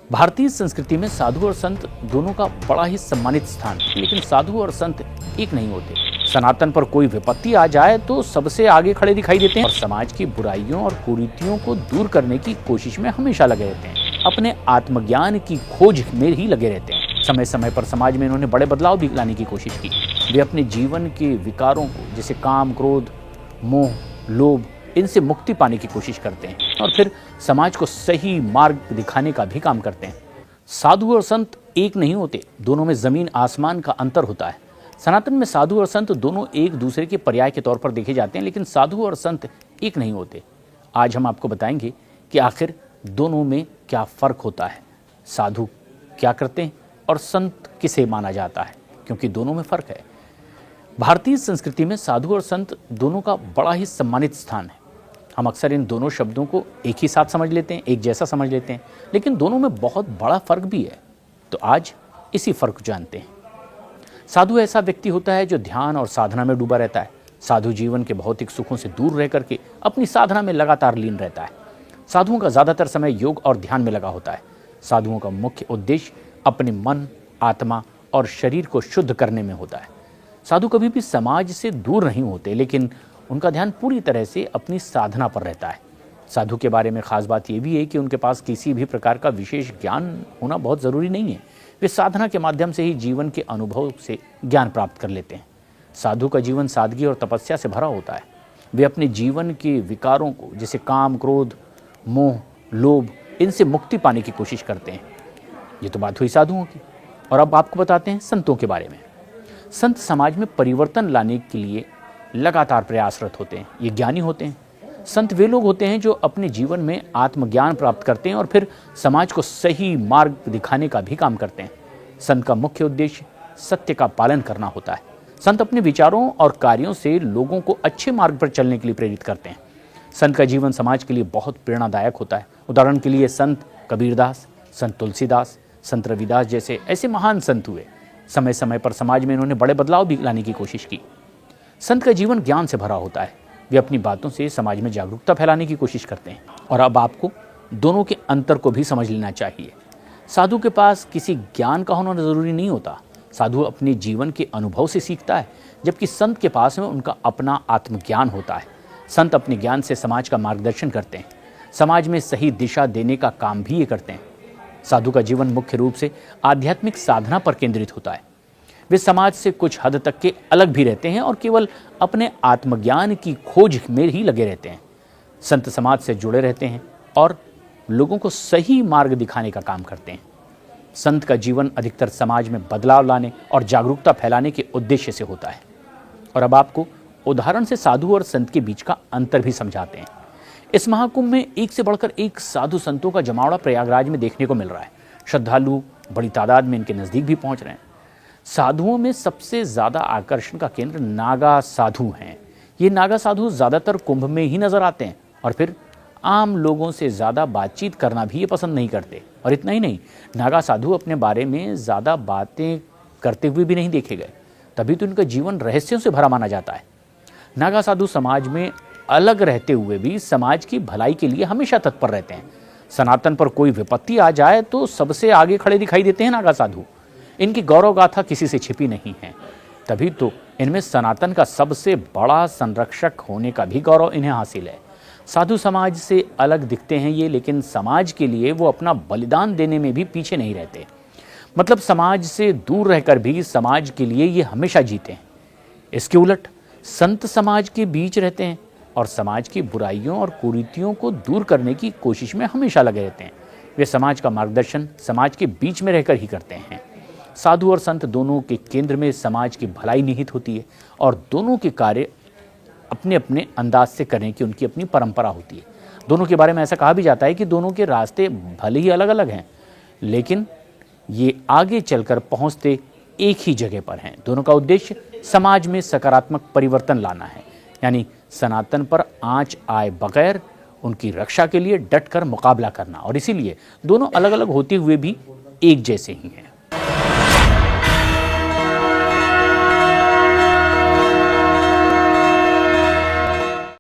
भारतीय संस्कृति में साधु और संत दोनों का बड़ा ही सम्मानित स्थान है, लेकिन साधु और संत एक नहीं होते। सनातन पर कोई विपत्ति आ जाए तो सबसे आगे खड़े दिखाई देते हैं और समाज की बुराइयों और कुरीतियों को दूर करने की कोशिश में हमेशा लगे रहते हैं। अपने आत्मज्ञान की खोज में ही लगे रहते हैं। समय समय पर समाज में इन्होंने बड़े बदलाव भी लाने की कोशिश की। वे अपने जीवन के विकारों को, जैसे काम, क्रोध, मोह, लोभ, इनसे मुक्ति पाने की कोशिश करते हैं और फिर समाज को सही मार्ग दिखाने का भी काम करते हैं। साधु और संत एक नहीं होते, दोनों में जमीन आसमान का अंतर होता है। सनातन में साधु और संत दोनों एक दूसरे के पर्याय के तौर पर देखे जाते हैं, लेकिन साधु और संत एक नहीं होते। आज हम आपको बताएंगे कि आखिर दोनों में क्या फर्क होता है, साधु क्या करते हैं और संत किसे माना जाता है, क्योंकि दोनों में फर्क है। भारतीय संस्कृति में साधु और संत दोनों का बड़ा ही सम्मानित स्थान है। हम अक्सर इन दोनों शब्दों को एक ही साथ समझ लेते हैं, एक जैसा समझ लेते हैं, लेकिन दोनों में बहुत बड़ा फर्क भी है। तो आज इसी फर्क को जानते हैं। साधु ऐसा व्यक्ति होता है जो ध्यान और साधना में डूबा रहता है। साधु जीवन के भौतिक सुखों से दूर रह करके अपनी साधना में लगातार लीन रहता है। साधुओं का ज़्यादातर समय योग और ध्यान में लगा होता है। साधुओं का मुख्य उद्देश्य अपने मन, आत्मा और शरीर को शुद्ध करने में होता है। साधु कभी भी समाज से दूर नहीं होते, लेकिन उनका ध्यान पूरी तरह से अपनी साधना पर रहता है। साधु के बारे में खास बात यह भी है कि उनके पास किसी भी प्रकार का विशेष ज्ञान होना बहुत ज़रूरी नहीं है। वे साधना के माध्यम से ही जीवन के अनुभव से ज्ञान प्राप्त कर लेते हैं। साधु का जीवन सादगी और तपस्या से भरा होता है। वे अपने जीवन के विकारों को, जैसे काम, क्रोध, मोह, लोभ, इनसे मुक्ति पाने की कोशिश करते हैं। ये तो बात हुई साधुओं की। और अब आपको बताते हैं संतों के बारे में। संत समाज में परिवर्तन लाने के लिए लगातार प्रयासरत होते हैं। ये ज्ञानी होते हैं। संत वे लोग होते हैं जो अपने जीवन में आत्मज्ञान प्राप्त करते हैं और फिर समाज को सही मार्ग दिखाने का भी काम करते हैं। संत का मुख्य उद्देश्य सत्य का पालन करना होता है। संत अपने विचारों और कार्यों से लोगों को अच्छे मार्ग पर चलने के लिए प्रेरित करते हैं। संत का जीवन समाज के लिए बहुत प्रेरणादायक होता है। उदाहरण के लिए संत कबीरदास, संत तुलसीदास, संत रविदास जैसे ऐसे महान संत हुए। समय समय पर समाज में इन्होंने बड़े बदलाव भी लाने की कोशिश की। संत का जीवन ज्ञान से भरा होता है। वे अपनी बातों से समाज में जागरूकता फैलाने की कोशिश करते हैं। और अब आपको दोनों के अंतर को भी समझ लेना चाहिए। साधु के पास किसी ज्ञान का होना जरूरी नहीं होता। साधु अपने जीवन के अनुभव से सीखता है, जबकि संत के पास में उनका अपना आत्मज्ञान होता है। संत अपने ज्ञान से समाज का मार्गदर्शन करते हैं। समाज में सही दिशा देने का काम भी ये करते हैं। साधु का जीवन मुख्य रूप से आध्यात्मिक साधना पर केंद्रित होता है। वे समाज से कुछ हद तक के अलग भी रहते हैं और केवल अपने आत्मज्ञान की खोज में ही लगे रहते हैं। संत समाज से जुड़े रहते हैं और लोगों को सही मार्ग दिखाने का काम करते हैं। संत का जीवन अधिकतर समाज में बदलाव लाने और जागरूकता फैलाने के उद्देश्य से होता है। और अब आपको उदाहरण से साधु और संत के बीच का अंतर भी समझाते हैं। इस महाकुंभ में एक से बढ़कर एक साधु संतों का जमावड़ा प्रयागराज में देखने को मिल रहा है। श्रद्धालु बड़ी तादाद में इनके नज़दीक भी पहुंच रहे हैं। साधुओं में सबसे ज़्यादा आकर्षण का केंद्र नागा साधु हैं। ये नागा साधु ज़्यादातर कुंभ में ही नज़र आते हैं और फिर आम लोगों से ज़्यादा बातचीत करना भी ये पसंद नहीं करते। और इतना ही नहीं, नागा साधु अपने बारे में ज़्यादा बातें करते हुए भी नहीं देखे गए, तभी तो इनका जीवन रहस्यों से भरा माना जाता है। नागा साधु समाज में अलग रहते हुए भी समाज की भलाई के लिए हमेशा तत्पर रहते हैं। सनातन पर कोई विपत्ति आ जाए तो सबसे आगे खड़े दिखाई देते हैं नागा साधु। इनकी गौरव गाथा किसी से छिपी नहीं है, तभी तो इनमें सनातन का सबसे बड़ा संरक्षक होने का भी गौरव इन्हें हासिल है। साधु समाज से अलग दिखते हैं ये, लेकिन समाज के लिए वो अपना बलिदान देने में भी पीछे नहीं रहते। मतलब समाज से दूर रहकर भी समाज के लिए ये हमेशा जीते हैं। इसके उलट संत समाज के बीच रहते हैं और समाज की बुराइयों और कुरीतियों को दूर करने की कोशिश में हमेशा लगे रहते हैं। वे समाज का मार्गदर्शन समाज के बीच में रहकर ही करते हैं। साधु और संत दोनों के केंद्र में समाज की भलाई निहित होती है और दोनों के कार्य अपने अपने अंदाज से करने की उनकी अपनी परंपरा होती है। दोनों के बारे में ऐसा कहा भी जाता है कि दोनों के रास्ते भले ही अलग अलग हैं, लेकिन ये आगे चलकर पहुंचते एक ही जगह पर हैं। दोनों का उद्देश्य समाज में सकारात्मक परिवर्तन लाना है, यानी सनातन पर आंच आए बगैर उनकी रक्षा के लिए डटकर मुकाबला करना। और इसीलिए दोनों अलग अलग होते हुए भी एक जैसे ही हैं।